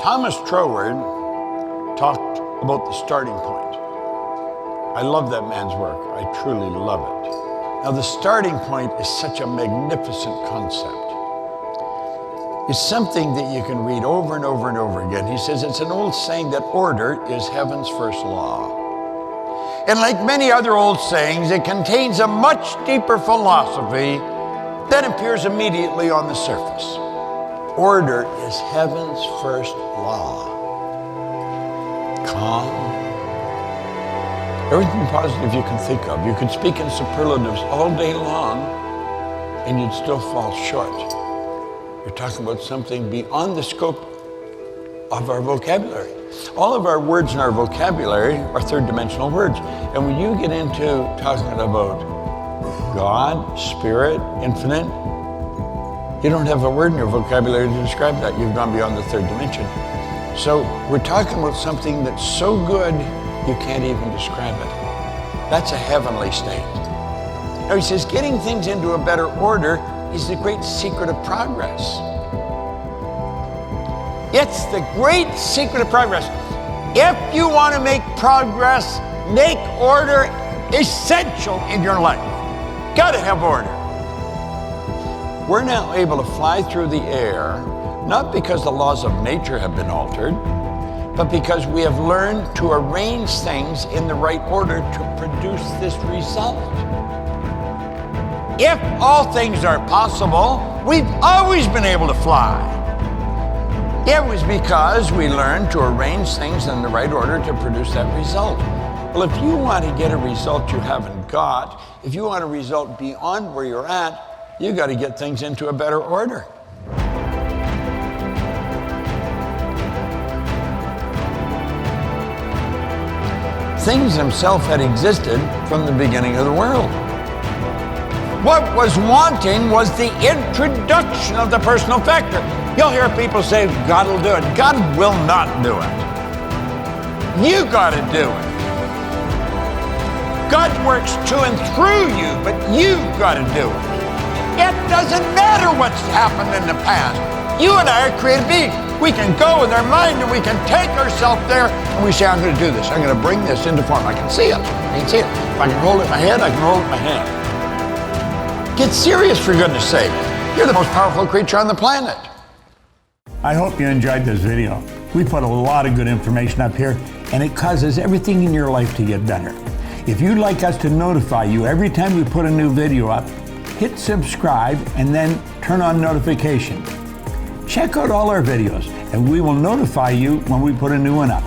Thomas Troward talked about the starting point. I love that man's work. I truly love it. Now, the starting point is such a magnificent concept. It's something that you can read over and over and over again. He says it's an old saying that order is heaven's first law. And like many other old sayings, it contains a much deeper philosophy that appears immediately on the surface. Order is heaven's first law. Calm. Everything positive you can think of. You could speak in superlatives all day long and you'd still fall short. You're talking about something beyond the scope of our vocabulary. All of our words in our vocabulary are third-dimensional words. And when you get into talking about God, Spirit, infinite, you don't have a word in your vocabulary to describe that. You've gone beyond the third dimension. So we're talking about something that's so good, you can't even describe it. That's a heavenly state. Now he says, getting things into a better order is the great secret of progress. It's the great secret of progress. If you want to make progress, make order essential in your life. Got to have order. We're now able to fly through the air, not because the laws of nature have been altered, but because we have learned to arrange things in the right order to produce this result. If all things are possible, we've always been able to fly. It was because we learned to arrange things in the right order to produce that result. Well, if you want to get a result you haven't got, if you want a result beyond where you're at, you got to get things into a better order. Things themselves had existed from the beginning of the world. What was wanting was the introduction of the personal factor. You'll hear people say, God will do it. God will not do it. You got to do it. God works to and through you, but you've got to do it. It doesn't matter what's happened in the past. You and I are creative beings. We can go with our mind and we can take ourselves there and we say, I'm going to do this. I'm going to bring this into form. I can see it. I can see it. If I can hold it in my head, I can hold it in my hand. Get serious, for goodness sake. You're the most powerful creature on the planet. I hope you enjoyed this video. We put a lot of good information up here and it causes everything in your life to get better. If you'd like us to notify you every time we put a new video up, hit subscribe and then turn on notification. Check out all our videos and we will notify you when we put a new one up.